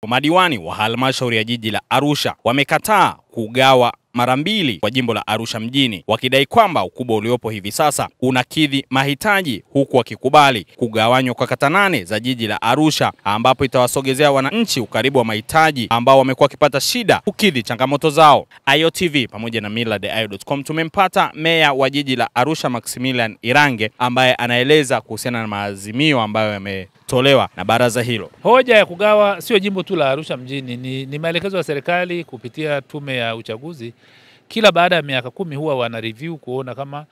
Madiwani wa halmashauri ya jiji la Arusha wamekataa kugawa mara mbili kwa jimbo la Arusha mjini, wakidai kwamba ukubwa uliopo hivi sasa unakidhi mahitaji, huku wakikubali kugawanywa kwa kata 8 za jiji la Arusha, ambapo itawasogezea wananchi ukaribu wa mahitaji ambao wamekuwa wakipata shida kukidhi changamoto zao. AyoTV pamoja na millardayo.com tumempata meya wa jiji la Arusha Maximilian Irange, ambaye anaeleza kuhusiana na maazimio ambayo yametolewa na baraza hilo. Hoja ya kugawa sio jimbo tu la Arusha mjini, ni maelekezo ya serikali kupitia tume ya uchaguzi. Kila baada ya miaka 10 huwa wana review kuona kama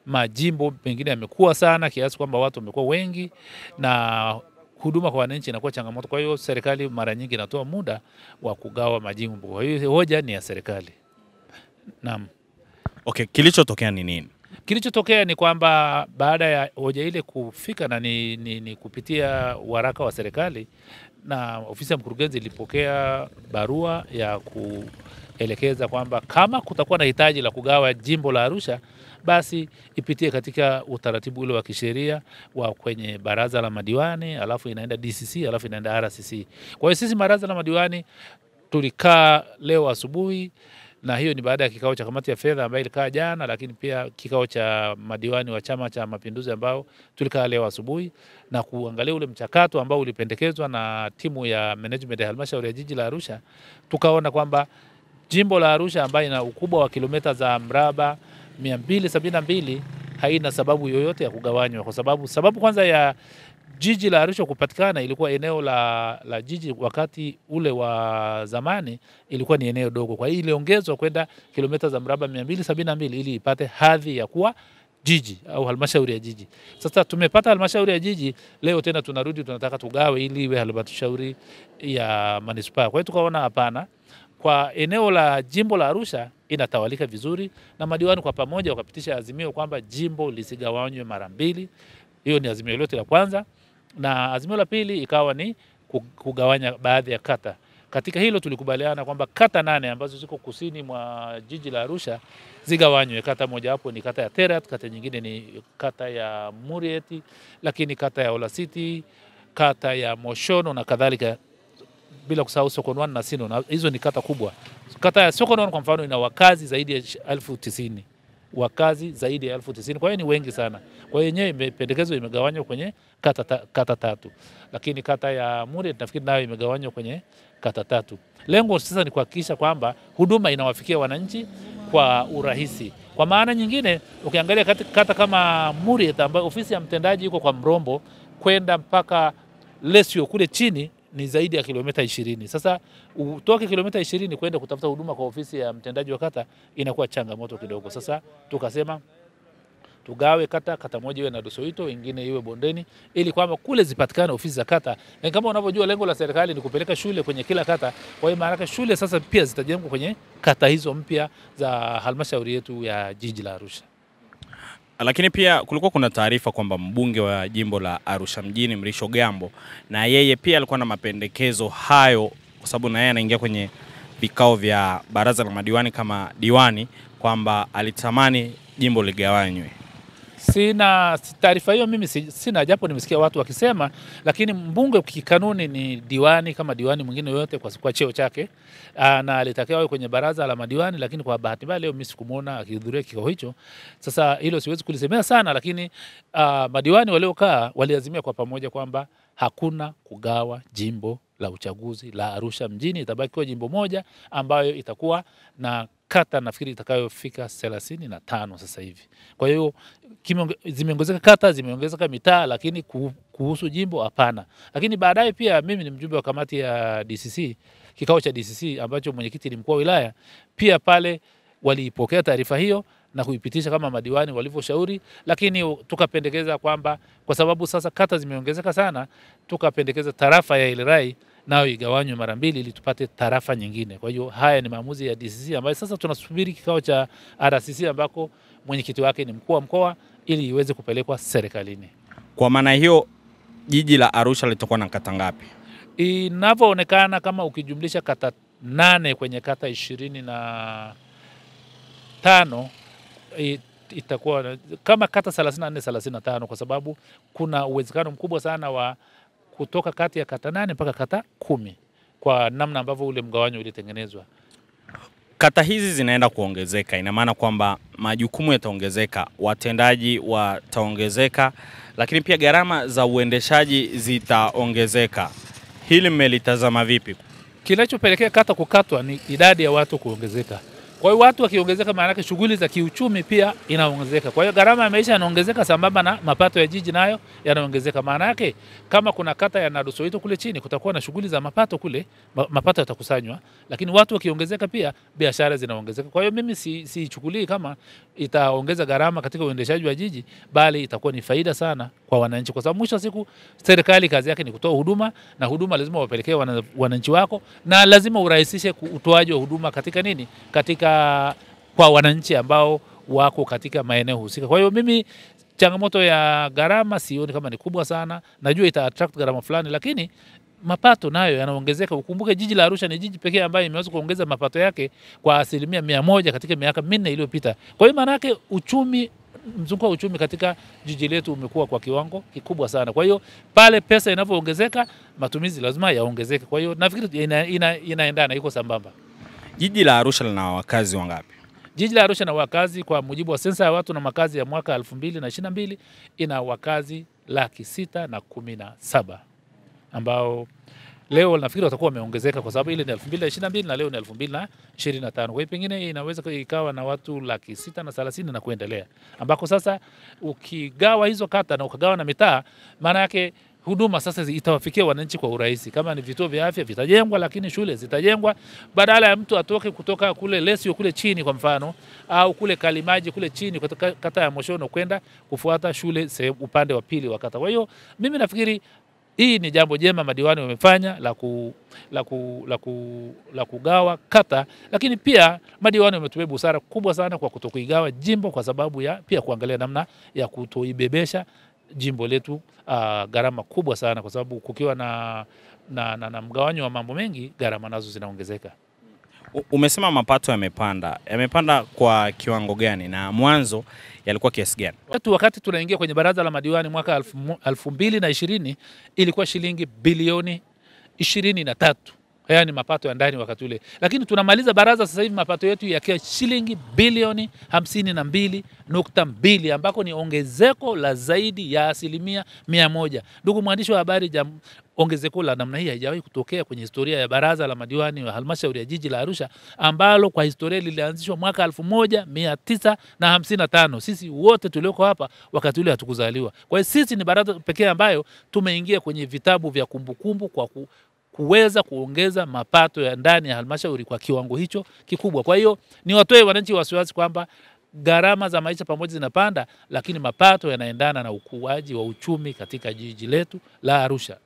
majimbo pengine yamekuwa sana kiasi kwamba watu wamekuwa wengi na huduma kwa wananchi inakuwa changamoto. Kwa hiyo serikali mara nyingi inatoa muda wa kugawa majimbo. Kwa hiyo hoja ni ya serikali. Naam. Okay, kilichotokea ni nini? Kilichotokea ni kwamba baada ya hoja ile kufika na ni kupitia waraka wa serikali, na ofisi ya mkurugenzi ilipokea barua ya kuelekeza kwamba kama kutakuwa na hitaji la kugawa jimbo la Arusha, basi ipitie katika utaratibu ule wa kisheria wa kwenye baraza la madiwani, alafu inaenda DCC, alafu inaenda RCC. Kwa hiyo sisi baraza la madiwani tulikaa leo asubuhi, na hiyo ni baada ya kikao cha kamati ya fedha ambayo ilikaa jana, lakini pia kikao cha madiwani wa Chama cha Mapinduzi ambao tulikaa leo asubuhi na kuangalia ule mchakato ambao ulipendekezwa na timu ya management ya halmashauri ya jiji la Arusha. Tukaona kwamba jimbo la Arusha ambayo ina ukubwa wa kilomita za mraba 272 haina sababu yoyote ya kugawanywa, kwa sababu kwanza ya jiji la Arusha kupatikana ilikuwa eneo la jiji wakati ule wa zamani ilikuwa ni eneo dogo. Kwa hiyo iliongezwa kwenda kilomita za mraba 272 ili ipate hadhi ya kuwa jiji au halmashauri ya jiji. Sasa tumepata halmashauri ya jiji, leo tena tunarudi tunataka tugawe ili iwe halmashauri ya manispaa. Kwa hiyo tukaona hapana, kwa eneo la jimbo la Arusha inatawalika vizuri, na madiwani kwa pamoja wakapitisha azimio kwamba jimbo lisigawanywe mara mbili. Hiyo ni azimio lote la kwanza, na azimio la pili ikawa ni kugawanya baadhi ya kata. Katika hilo tulikubaliana kwamba kata 8 ambazo ziko kusini mwa jiji la Arusha zigawanywe. Kata moja hapo ni kata ya Terat, kata nyingine ni kata ya Murieti, lakini kata ya Olasiti, kata ya Moshono na kadhalika, bila kusahau Sokono na Sino, na hizo ni kata kubwa. Kata ya Sokono kwa mfano ina wakazi zaidi ya 1090. Wakazi zaidi ya 1090, kwa hiyo ni wengi sana. Kwa hiyo yenyewe pendekezo imegawanywa kwenye kata 3. Lakini kata ya Murieti nafikiri nayo imegawanywa kwenye kata 3. Lengo sasa ni kuhakikisha kwamba huduma inawafikia wananchi kwa urahisi. Kwa maana nyingine, ukiangalia kata kama Murieti ambayo ofisi ya mtendaji iko kwa Mrombo kwenda mpaka Lesio kule chini ni zaidi ya kilomita 20. Sasa utoke kilomita 20 kwenda kutafuta huduma kwa ofisi ya mtendaji wa kata inakuwa changamoto kidogo. Sasa tukasema tugawe kata moja iwe na Dosoito, ingine iwe Bondeni, ili kwamba kule zipatikane ofisi za kata. Na kama unavyojua lengo la serikali ni kupeleka shule kwenye kila kata. Kwa hiyo maana shule sasa pia zitajengwa kwenye kata hizo mpya za halmashauri yetu ya jiji la Arusha. Lakini pia kulikuwa kuna taarifa kwamba mbunge wa jimbo la Arusha mjini Mrisho Gambo na yeye pia alikuwa na mapendekezo hayo, kwa sababu na yeye anaingia kwenye vikao vya baraza la madiwani kama diwani, kwamba alitamani jimbo ligawanywe. Sina taarifa hiyo mimi, sina, japo nimesikia watu wakisema, lakini mbunge kikanuni ni diwani kama diwani mwingine yote kwa cheo chake, na alitakiwa awe kwenye baraza la madiwani, lakini kwa bahati mbaya leo mimi sikumuona akihudhuria kikao hicho. Sasa hilo siwezi kulisemea sana, lakini madiwani waliokaa waliazimia kwa pamoja kwamba hakuna kugawa jimbo la uchaguzi la Arusha mjini, itabaki kwa jimbo moja ambayo itakuwa na kata nafikiri itakayofika 35 sasa hivi. Kwa hiyo zimeongezeka kata, zimeongezeka mitaa, lakini kuhusu jimbo hapana. Lakini baadaye pia mimi ni mjumbe wa kamati ya DCC, kikao cha DCC ambacho mwenyekiti ni mkuu wa wilaya, pia pale walipokea taarifa hiyo na kuipitisha kama madiwani walivyoshauri, lakini tukapendekeza kwamba kwa sababu sasa kata zimeongezeka sana, tukapendekeza tarafa ya Ilirai nayo igawanywe mara mbili ili tupate tarafa nyingine. Kwa hiyo haya ni maamuzi ya DCC ambayo sasa tunasubiri kikao cha RCC ambako mwenyekiti wake ni mkuu wa mkoa ili iweze kupelekwa serikalini. Kwa maana hiyo jiji la Arusha litakuwa na kata ngapi? Inavyoonekana kama ukijumlisha kata 8 kwenye kata 25 itakuwa kama kata 34-35, kwa sababu kuna uwezekano mkubwa sana wa kutoka kati ya kata 8 mpaka kata 10. kwa namna ambavyo ule mgawanyo ulitengenezwa. Kata hizi zinaenda kuongezeka, ina maana kwamba majukumu yataongezeka, watendaji wataongezeka, lakini pia gharama za uendeshaji zitaongezeka. Hili mmelitazama vipi? Kinachopelekea kata kukatwa ni idadi ya watu kuongezeka. Kwa hiyo watu wakiongezeka, maana yake shughuli za kiuchumi pia inaongezeka. Kwa hiyo gharama ya maisha yanaongezeka sambamba na mapato ya jiji nayo yanaongezeka. Maana yake kama kuna kata ya Nado Soweto kule chini, kutakuwa na shughuli za mapato kule, mapato yatakusanywa, lakini watu wakiongezeka pia biashara zinaongezeka. Kwa hiyo mimi siichukulii kama itaongeza gharama katika uendeshaji wa jiji, bali itakuwa ni faida sana kwa wananchi, kwa sababu mwisho wa siku serikali kazi yake ni kutoa huduma, na huduma lazima wapelekee wananchi wako, na lazima urahisishe utoaji wa huduma katika nini? Katika kwa wananchi ambao wako katika maeneo husika. Kwa hiyo mimi changamoto ya gharama sioni kama ni kubwa sana. Najua ita attract gharama fulani, lakini mapato nayo yanaongezeka. Ukumbuke jiji la Arusha ni jiji pekee ambayo imeweza kuongeza mapato yake kwa 100% katika miaka 4 iliyopita. Kwa hiyo maana yake uchumi, mzunguko wa uchumi katika jiji letu umekuwa kwa kiwango kikubwa sana. Kwa hiyo pale pesa inapoongezeka, matumizi lazima yaongezeke. Kwa hiyo nafikiri inaendana, iko sambamba. Jiji la Arusha lina wakazi wangapi? Jiji la Arusha na wakazi kwa mujibu wa sensa ya watu na makazi ya mwaka 2022 ina wakazi 617, ambao leo nafikiri watakuwa wameongezeka kwa sababu ile ni 2022 na leo ni 2025. Kwa hiyo pengine inaweza ikawa na watu 630 na kuendelea, ambako sasa ukigawa hizo kata na ukagawa na mitaa, maana yake huduma sasa itawafikia wananchi kwa urahisi. Kama ni vituo vya afya vitajengwa, lakini shule zitajengwa, badala ya mtu atoke kutoka kule Lesio kule chini kwa mfano, au kule Kalimaji kule chini kutoka kata ya Moshono kwenda kufuata shule upande wa pili wa kata. Kwa hiyo mimi nafikiri hii ni jambo jema madiwani wamefanya la kugawa kata, lakini pia madiwani wametumia busara kubwa sana kwa kutokuigawa jimbo, kwa sababu ya pia kuangalia namna ya kutoibebesha jimbo letu gharama kubwa sana, kwa sababu kukiwa na mgawanyo wa mambo mengi, gharama nazo zinaongezeka. Umesema mapato yamepanda. Yamepanda kwa kiwango gani na mwanzo yalikuwa kiasi gani? Wakati tunaingia kwenye baraza la madiwani mwaka 2020 ilikuwa shilingi bilioni 23. Haya ni mapato ya ndani wakati ule. Lakini tunamaliza baraza sasa hivi mapato yetu yakiwa shilingi bilioni 52.2, ambako ni ongezeko la zaidi ya 100%. Ndugu mwandishi wa habari, ongezeko la namna hii haijawahi kutokea kwenye historia ya baraza la madiwani wa halmashauri ya jiji la Arusha, ambalo kwa historia lilianzishwa mwaka 1955. Sisi wote tulioko hapa wakati ule hatukuzaliwa. Kwa hiyo sisi ni baraza pekee ambayo tumeingia kwenye vitabu vya kumbukumbu kwa kuweza kuongeza mapato ya ndani ya halmashauri kwa kiwango hicho kikubwa. Kwa hiyo ni watoe wananchi wasiwasi kwamba gharama za maisha pamoja zinapanda, lakini mapato yanaendana na ukuaji wa uchumi katika jiji letu la Arusha.